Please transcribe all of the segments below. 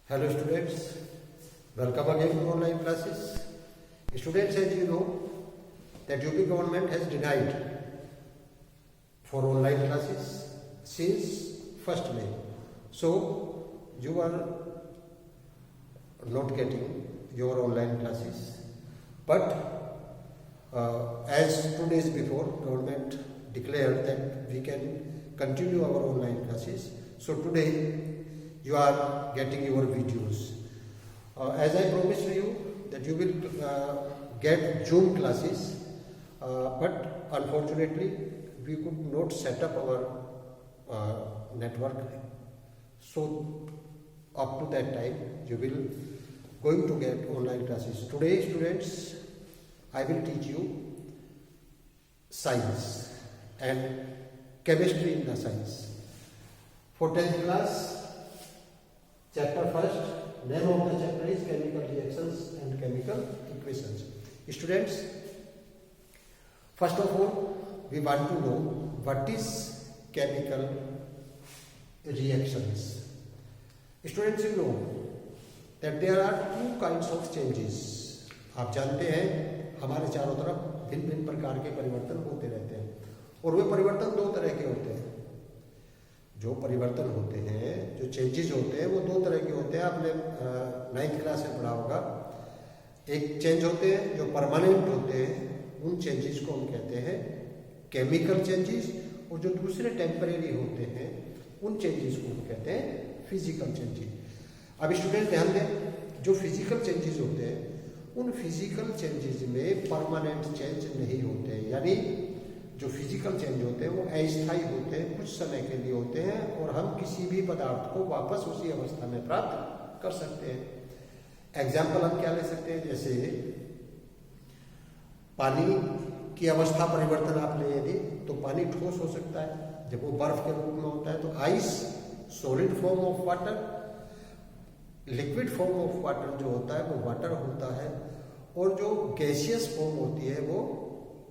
Hello students, welcome again to online classes. Students, as you know that UP government has denied for online classes since 1st May. So you are not getting your online classes. But as 2 days before, government declared that we can continue our online classes. So today you are getting your videos. As I promised you that you will get Zoom classes, but unfortunately we could not set up our network. So up to that time you will going to get online classes. Today students, I will teach you science and chemistry in the science. For 10th class, chapter 1st, name of the chapter is chemical reactions and chemical equations. Students, first of all, we want to know what is chemical reactions. Students, you know that there are two kinds of changes. आप जानते हैं हमारे चारों तरफ भिन्न भिन्न प्रकार के परिवर्तन होते रहते हैं और वे परिवर्तन दो तरह के होते हैं. जो परिवर्तन होते हैं, जो चेंजेस होते हैं, वो दो तरह के होते हैं. आपने 9th क्लास में पढ़ा होगा. एक चेंज होते हैं जो परमानेंट होते हैं, उन चेंजेस को हम कहते हैं केमिकल चेंजेस, और जो दूसरे टेम्परेरी होते हैं उन चेंजेस को हम कहते हैं फिजिकल चेंजेस. अब स्टूडेंट ध्यान दें, जो फिजिकल चेंजेस होते हैं उन फिजिकल चेंजेस में परमानेंट चेंज नहीं होते हैं. यानी जो फिजिकल चेंज होते हैं वो अस्थायी होते हैं, कुछ समय के लिए होते हैं, और हम किसी भी पदार्थ को वापस उसी अवस्था में प्राप्त कर सकते हैं. एग्जाम्पल हम क्या ले सकते हैं, जैसे पानी की अवस्था परिवर्तन आप ले यदि, तो पानी ठोस हो सकता है जब वो बर्फ के रूप में होता है. तो ice solid form of water, liquid form of water जो होता है वो वाटर होता है, और जो गैसियस फॉर्म होती है वो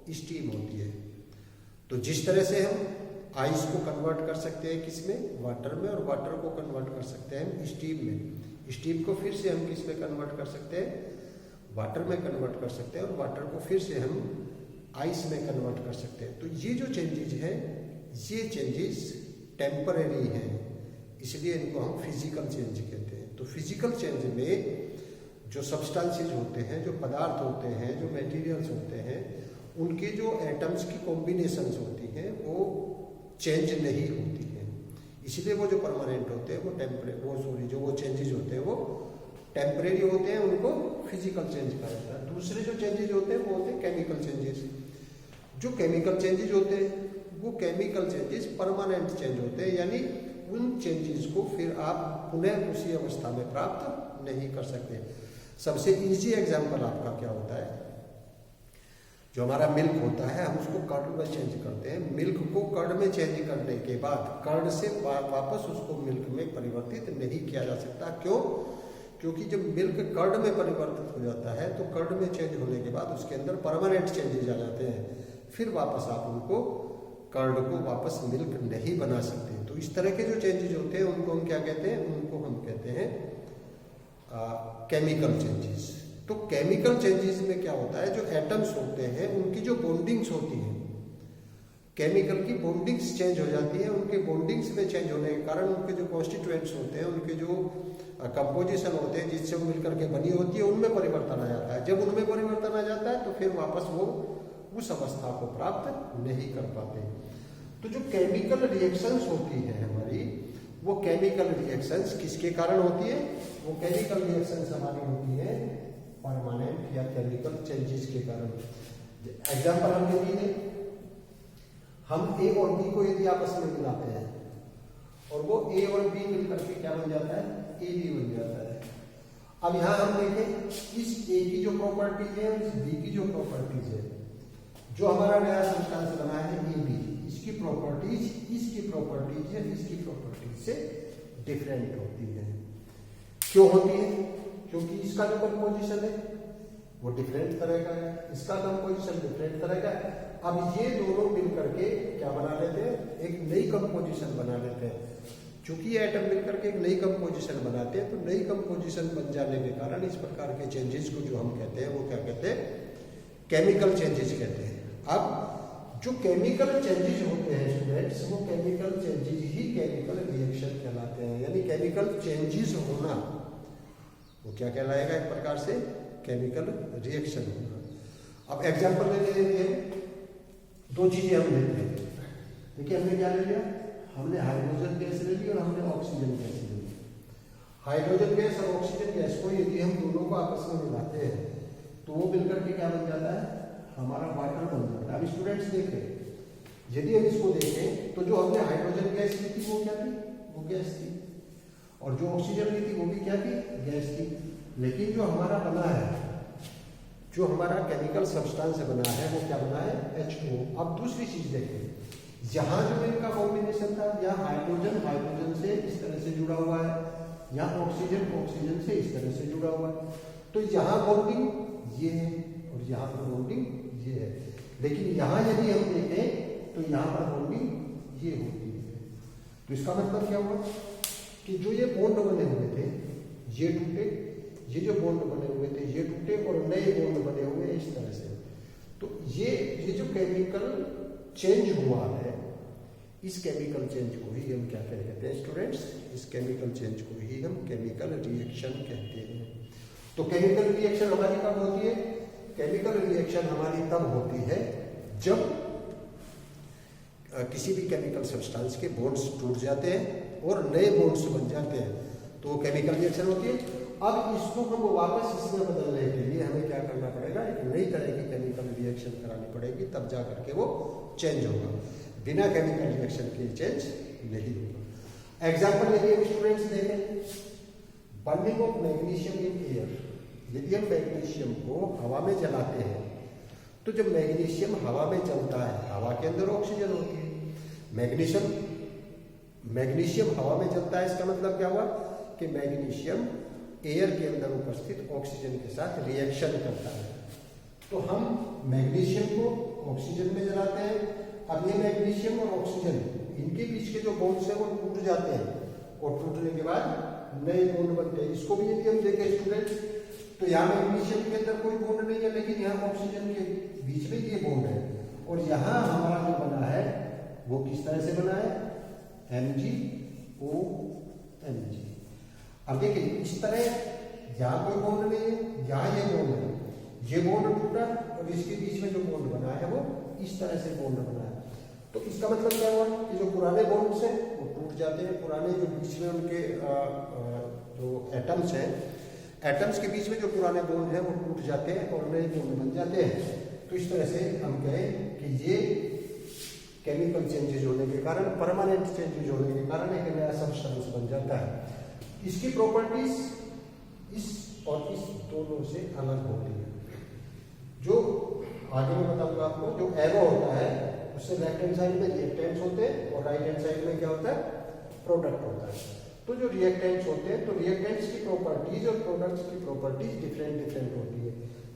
स्टीम होती है. तो जिस तरह से हम आइस को कन्वर्ट कर सकते हैं किसमें, वाटर में, और वाटर को कन्वर्ट कर सकते हैं हम स्टीम में. स्टीम को फिर से हम किस में कन्वर्ट कर सकते हैं, वाटर में कन्वर्ट कर सकते हैं, और वाटर को फिर से हम आइस में कन्वर्ट कर सकते हैं. तो ये जो चेंजेस हैं, ये चेंजेस टेम्परेरी हैं, इसलिए इनको हम फिजिकल चेंज कहते हैं. तो फिजिकल चेंज में जो सब्सटेंसेस होते हैं, जो पदार्थ होते हैं, जो मटेरियल्स होते हैं, उनके जो एटम्स की कॉम्बिनेशंस होती हैं वो चेंज नहीं होती हैं. इसलिए वो जो परमानेंट होते हैं वो जो चेंजेस होते हैं वो टेम्परेरी होते हैं, उनको फिजिकल चेंज कहा जाता है. दूसरे जो चेंजेस होते हैं वो होते हैं केमिकल चेंजेस. जो केमिकल चेंजेस होते हैं वो केमिकल चेंजेस परमानेंट चेंज होते हैं, यानी उन चेंजेस को फिर आप पुनः उसी अवस्था में प्राप्त नहीं कर सकते. सबसे इजी एग्जाम्पल आपका क्या होता है, जो हमारा मिल्क होता है हम उसको कर्ड में चेंज करते हैं. मिल्क को कर्ड में चेंज करने के बाद कर्ड से वापस उसको मिल्क में परिवर्तित नहीं किया जा सकता. क्यों? क्योंकि जब मिल्क कर्ड में परिवर्तित हो जाता है तो कर्ड में चेंज होने के बाद उसके अंदर परमानेंट चेंजेस आ जाते हैं. फिर वापस आप उनको कर्ड को वापस मिल्क नहीं बना सकते. तो इस तरह के जो चेंजेस होते हैं उनको हम क्या कहते हैं, उनको हम कहते हैं केमिकल चेंजेस. तो केमिकल चेंजेस में क्या होता है, जो एटम्स होते हैं उनकी जो बॉन्डिंग्स होती हैं, केमिकल की बॉन्डिंग्स चेंज हो जाती है. उनके बॉन्डिंग्स में चेंज होने के कारण उनके जो कॉन्स्टिट्यूएंट्स होते हैं, उनके जो कंपोजिशन होते हैं जिससे वो मिलकर के बनी होती है, उनमें परिवर्तन आ जाता है. जब उनमें परिवर्तन आ जाता है तो फिर वापस वो उस अवस्था को प्राप्त नहीं कर पाते. तो जो केमिकल रिएक्शंस होती है हमारी, वो केमिकल रिएक्शंस किसके कारण होती है, वो केमिकल रिएक्शंस हमारी होती है परमानेंट या केमिकल चेंजेस के कारण. एग्जाम्पल हम यदि दें, हम ए और बी को यदि आपस में मिलाते हैं और वो ए और बी मिलकर के क्या बन जाता है, ए बी बन जाता है. अब यहां हम देखें इस ए की जो प्रॉपर्टीज है और इस बी की जो प्रॉपर्टीज है, जो हमारा नया सब्सटेंस बना है ए बी, इसकी प्रॉपर्टीज इसकी प्रॉपर्टीज है इसकी प्रॉपर्टीज से डिफरेंट होती है. क्यों होती है? क्योंकि इसका जो कंपोजिशन है वो डिफरेंट तरह का है, इसका कंपोजिशन डिफरेंट तरह का है. अब ये दोनों मिलकर के क्या बना लेते हैं, एक नई कंपोजिशन बना लेते हैं. चूंकि ये एटम मिलकर के एक नई कंपोजिशन बनाते हैं, तो नई कंपोजिशन बन जाने के कारण इस प्रकार के चेंजेस को जो हम कहते हैं वो क्या कहते हैं, केमिकल चेंजेस कहते हैं। अब जो केमिकल चेंजेस होते हैं स्टूडेंट्स, वो केमिकल चेंजेस ही केमिकल रिएक्शन कहलाते हैं। यानी केमिकल चेंजेस होना वो क्या कहलाएगा, एक प्रकार से केमिकल रिएक्शन होना। अब एग्जाम्पल ले लेते हैं, दो चीजें हम लेते हैं। देखिए हमने क्या ले लिया, हमने हाइड्रोजन गैस ले ली और हमने ऑक्सीजन गैस ले ली। हाइड्रोजन गैस और ऑक्सीजन गैस को यदि हम दोनों को आपस में मिलाते हैं तो वो मिलकर के क्या बन जाता है, हमारा वाटर बन जाता है। अब स्टूडेंट्स देखें, यदि हम इसको देखें तो जो हमने हाइड्रोजन गैस ली थी वो क्या थी, वो गैस थी, और जो ऑक्सीजन ली थी वो भी क्या थी, गैस थी। लेकिन जो हमारा बना है, जो हमारा केमिकल सब्सटेंस बना है वो क्या बना है, H2O। अब दूसरी चीज देखें, यहाँ जो इनका कॉम्बिनेशन था, यहाँ हाइड्रोजन हाइड्रोजन से इस तरह से जुड़ा हुआ है, यहाँ ऑक्सीजन ऑक्सीजन से इस तरह से जुड़ा हुआ है, तो यहाँ बॉन्डिंग ये है और यहाँ पर बॉन्डिंग ये है। लेकिन यहाँ यदि हम देखें तो यहाँ पर बॉन्डिंग ये होती है। तो इसका मतलब क्या हुआ कि जो ये बॉन्ड बने हुए थे ये टूटे, ये जो बॉन्ड बने हुए थे ये टूटे और नए बॉन्ड बने हुए इस तरह से। तो ये जो केमिकल चेंज हुआ है, इस केमिकल चेंज को ही हम क्या कहते हैं स्टूडेंट्स, इस केमिकल चेंज को ही हम केमिकल रिएक्शन कहते हैं। तो केमिकल रिएक्शन हमारी कब होती है, केमिकल रिएक्शन हमारी तब होती है जब किसी भी केमिकल सब्सटेंस के बॉन्ड्स टूट जाते हैं और नए बॉन्ड्स बन जाते हैं, तो वो केमिकल रिएक्शन होती है। अब इसको हम वापस इसमें बदलने के लिए हमें क्या करना पड़ेगा, एक नई तरह की केमिकल रिएक्शन करानी पड़ेगी, तब जा करके वो चेंज होगा। बिना केमिकल रिएक्शन के चेंज नहीं होगा। एग्जाम्पल यदि स्टूडेंट्स देखें, burning of magnesium in air. यदि हम मैग्नीशियम को हवा में जलाते हैं तो जब मैग्नीशियम हवा में चलता है, हवा के अंदर ऑक्सीजन होती है, मैग्नीशियम हवा में चलता है, इसका मतलब क्या हुआ कि मैग्नीशियम एयर के अंदर उपस्थित ऑक्सीजन के साथ रिएक्शन करता है। तो हम मैग्नीशियम को ऑक्सीजन में जलाते हैं। अब ये मैग्नीशियम और ऑक्सीजन, इनके बीच के जो बॉन्ड्स हैं वो टूट जाते हैं और टूटने के बाद नए बॉन्ड बनते हैं। इसको भी यदि हम देखें स्टूडेंट्स, तो यहाँ मैग्नीशियम के अंदर कोई बॉन्ड नहीं है, लेकिन यहाँ ऑक्सीजन के बीच में ये बॉन्ड है, और यहाँ हमारा जो बना है वो किस तरह से बना है, MgO-Mg। अब देखिए इस तरह यहाँ कोई बॉन्ड नहीं है, यहाँ ये बॉन्ड है, ये बॉन्ड टूटा और इसके बीच में जो बॉन्ड बना है वो इस तरह से बॉन्ड बना है। तो इसका मतलब क्या हुआ कि जो पुराने बॉन्ड्स हैं वो टूट जाते हैं, पुराने जो बीच में उनके जो एटम्स हैं, एटम्स के बीच में जो पुराने बॉन्ड हैं वो टूट जाते हैं और नए बॉन्ड बन जाते हैं। तो इस तरह से हम कहें कि ये केमिकल चेंजेज होने के कारण, परमानेंट चेंजेज होने के कारण एक नया सब्सटेंस बन जाता है। इसकी प्रॉपर्टीज इस और इस दोनों से अलग होती है। जो आगे मैं बताऊंगा आपको, जो एरो होता है उससे लेफ्ट हैंड साइड में रिएक्टेंट्स होते हैं और राइट हैंड साइड में क्या होता है, प्रोडक्ट होता है। तो जो रिएक्टेंट्स होते हैं, तो रिएक्टेंट्स की प्रॉपर्टीज और प्रोडक्ट्स की प्रॉपर्टीज डिफरेंट होती है।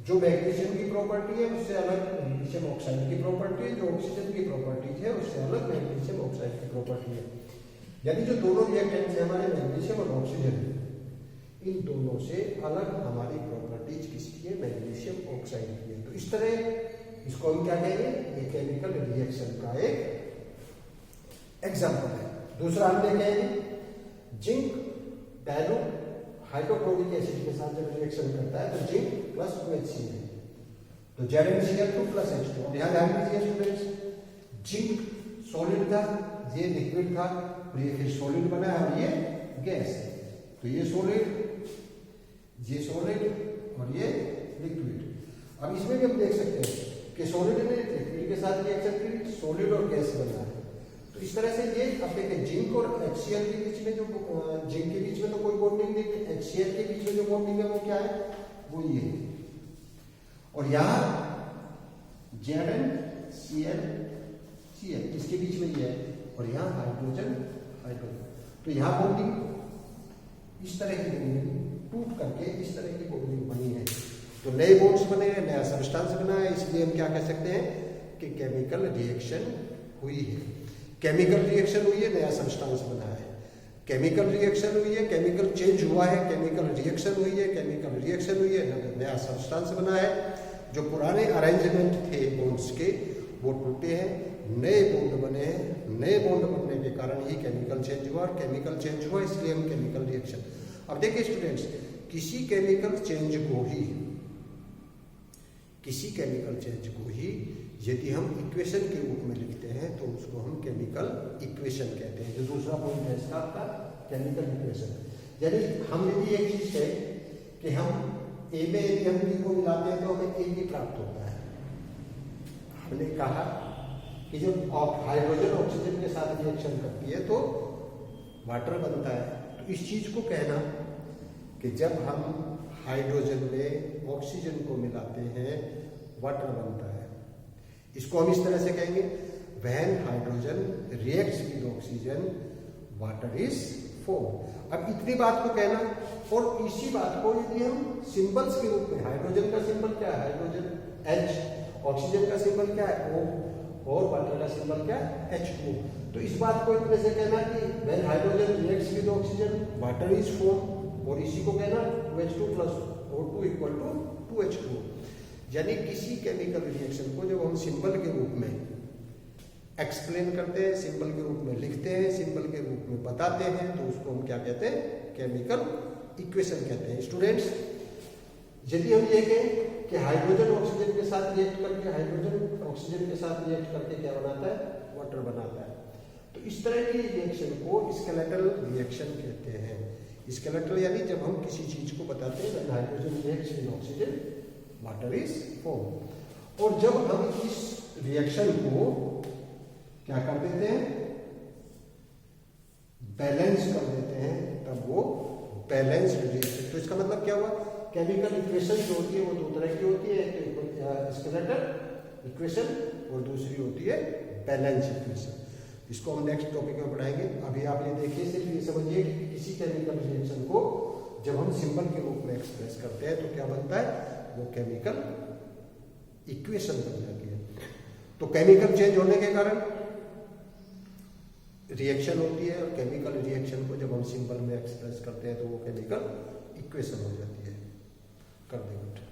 जो मैग्नीशियम की प्रॉपर्टी है उससे अलग मैग्नीशियम ऑक्साइड की प्रॉपर्टी है, जो ऑक्सीजन की प्रॉपर्टीज है उससे अलग मैग्नीशियम ऑक्साइड की प्रॉपर्टी है। यानी जो दोनों रिएक्टेंट्स हैं हमारे, मैग्नीशियम और ऑक्सीजन, इन दोनों से अलग हमारी प्रॉपर्टीज किसकी है, मैग्नीशियम ऑक्साइड की है। तो इस तरह इसको हम क्या कहेंगे, ये केमिकल रिएक्शन का एक एग्जाम्पल है। दूसरा हम देखेंगे, जिंक डायलो हाइड्रोक्लोरिक एसिड के साथ जब रिएक्शन करता है तो जिंक प्लस OHCl है, तो ZnCl2 प्लस H2। ध्यान दीजिए स्टूडेंट्स, जिंक सॉलिड था, ये लिक्विड था, और ये फिर सॉलिड बना है और ये गैस है। तो ये सॉलिड और ये लिक्विड। अब इसमें भी हम देख सकते हैं कि सॉलिड ने लिक्विड के साथ रिएक्शन की, सॉलिड और गैस बना है। तो इस तरह से ये अब देखिए, जिंक और HCl के बीच में जो जिंक के बीच में तो कोई बॉन्डिंग नहीं है, HCl के बीच में जो बॉन्डिंग है वो क्या है, वो ये है। और यहाँ ZnCl इसके बीच में ये है, और यहाँ हाइड्रोजन। तो यहाँ बॉन्डिंग इस तरह की बनी, टूट करके इस तरह की बॉन्डिंग बनी है। तो नए बॉन्ड्स बने, नया सब्सटेंस बना है, इसलिए हम क्या कह सकते हैं कि केमिकल रिएक्शन हुई है। केमिकल रिएक्शन हुई है, नया सब्सटेंस बना है। केमिकल रिएक्शन हुई है, केमिकल चेंज हुआ है, केमिकल रिएक्शन हुई है, केमिकल रिएक्शन हुई है, नया सब्सटेंस बना है। जो पुराने अरेंजमेंट थे बॉन्ड्स के वो टूटे हैं, नए बॉन्ड बने हैं। नए बॉन्ड बनने के कारण ही केमिकल चेंज हुआ, और केमिकल चेंज हुआ इसलिए हम केमिकल रिएक्शन। अब देखिए स्टूडेंट्स, किसी केमिकल चेंज को ही यदि हम इक्वेशन के रूप में लिखते हैं तो उसको हम केमिकल इक्वेशन कहते हैं। जो दूसरा पॉइंट है इसका आपका केमिकल इक्वेशन। यानी हम यदि एक चीज है कि हम ए में यदि हम बी को मिलाते हैं तो हमें ए बी प्राप्त होता है। हमने कहा कि जब हाइड्रोजन ऑक्सीजन के साथ रिएक्शन करती है तो वाटर बनता है। तो इस चीज को कहना कि जब हम हाइड्रोजन में ऑक्सीजन को मिलाते हैं वाटर बनता है, इसको हम इस तरह से कहेंगे, when hydrogen reacts with oxygen water is form. अब इतनी बात को कहना, और इसी बात को यदि हम सिंबल्स के रूप में, हाइड्रोजन का सिंबल क्या है, हाइड्रोजन H, ऑक्सीजन का सिंबल क्या है O, और वाटर का सिंबल क्या है H2। तो इस बात को इतने से कहना कि when hydrogen reacts with oxygen water is form, और इसी को कहना 2H2 plus O2 equal to 2H2। यानी किसी केमिकल रिएक्शन को जब हम सिंबल के रूप में एक्सप्लेन करते हैं, सिंबल के रूप में लिखते हैं, सिंबल के रूप में बताते हैं, तो उसको हम क्या कहते हैं, केमिकल इक्वेशन कहते हैं। स्टूडेंट्स, यदि हम ये कहें कि हाइड्रोजन ऑक्सीजन के साथ रिएक्ट करके, हाइड्रोजन ऑक्सीजन के साथ रिएक्ट करके क्या बनाता है, वाटर बनाता है, तो इस तरह की रिएक्शन को स्केलेटल रिएक्शन कहते हैं। स्केलेटल यानी जब हम किसी चीज को बताते हैं hydrogen reacts with oxygen water is form. और जब हम इस रिएक्शन को क्या कर देते हैं, बैलेंस कर देते हैं, तब वो बैलेंस्ड रिएक्शन। तो इसका मतलब क्या हुआ, केमिकल इक्वेशन जो होती है वो दो तरह की होती है, एक स्केलेटल इक्वेशन और दूसरी होती है बैलेंस इक्वेशन। इसको हम नेक्स्ट टॉपिक में पढ़ाएंगे। अभी आप ये देखिए, सिर्फ ये समझिए कि किसी केमिकल रिएक्शन को जब हम सिंबल के रूप में एक्सप्रेस करते हैं तो क्या बनता है, वो केमिकल इक्वेशन बन जाती है। तो केमिकल चेंज होने के कारण रिएक्शन होती है, और केमिकल रिएक्शन को जब हम सिंबल में एक्सप्रेस करते हैं तो वो केमिकल इक्वेशन हो जाती है। कर देंगे।